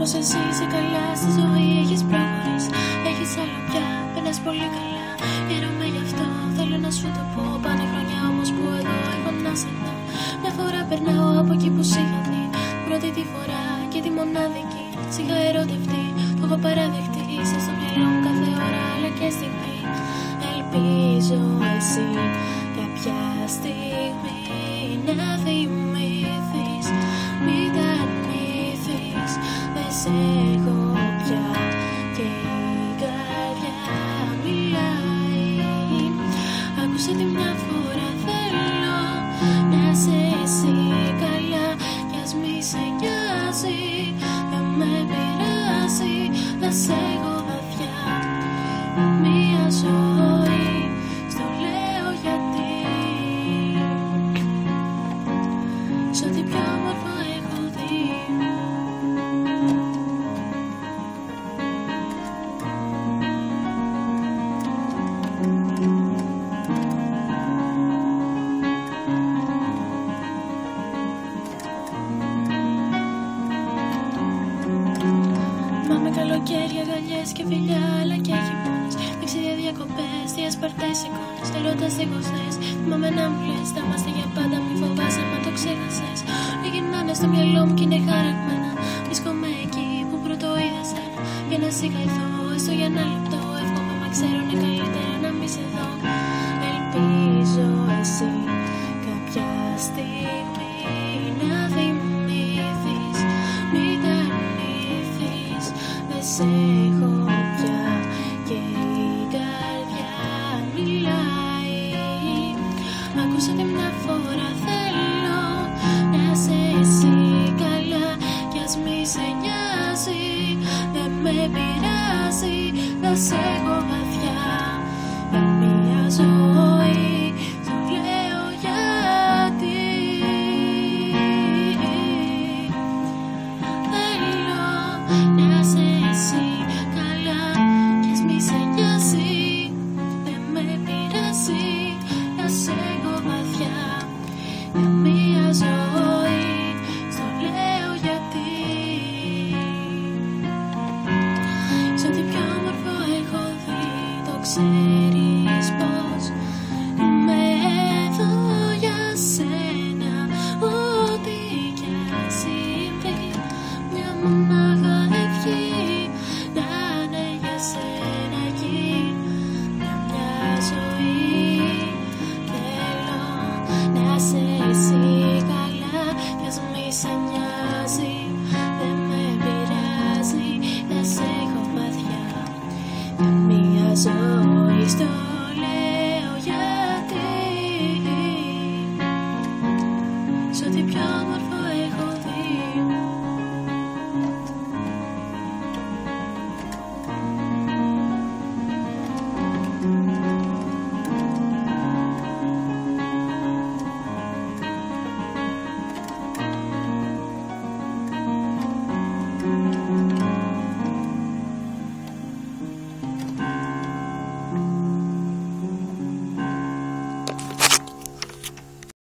πως εσύ είσαι καλά στη ζωή, έχεις προχωρήσει, έχεις άλλο πια, περνάς πολύ καλά. Χαίρομαι γι' αυτό, θέλω να σου το πω. Πάνε χρόνια όμως που εγώ έχω να σε δω. Μια φορά περνάω από εκεί που σ' είχα δει, πρώτη τη φορά και τη μοναδική. Σ' είχα ερωτευτεί, το έχω παραδεχτεί. Είσαι στο μυαλό μου κάθε ώρα αλλά και στιγμή. Ελπίζω εσύ κάποια στιγμή να θυμηθείς. Μην τα αρνηθείς, δεν σε έχω πια και η καρδιά μιλάει. Άκουσε τη μια φορά, θέλω να είσαι εσύ καλά. Κι ας μη σε νοιάζει, δεν με πειράζει, θα σε έχω βαθιά μια ζωή. Στο λέω γιατί σ' ό,τι πιο όμορφο έχω δει. Μα με καλοκαίρια, αγκαλιές και φιλιά, αλλά και χειμώνες, ταξίδια, διακοπές, διασπαρτές εικόνες, ερώντας διγοστές. Θυμάμαι να μου λες, θα είμαστε για πάντα, μη φοβάσαι, μα το ξέχασες. Γυρνάνε στο μυαλό μου κι είναι χαραγμένα. Βρίσκομαι εκεί που πρώτο είδα σένα, για να συγχαθώ, έστω για ένα λεπτό. Εύχομαι, μα ξέρω είναι καλύτερα να μη σε δω. Ελπίζω εσύ κάποια στιγμή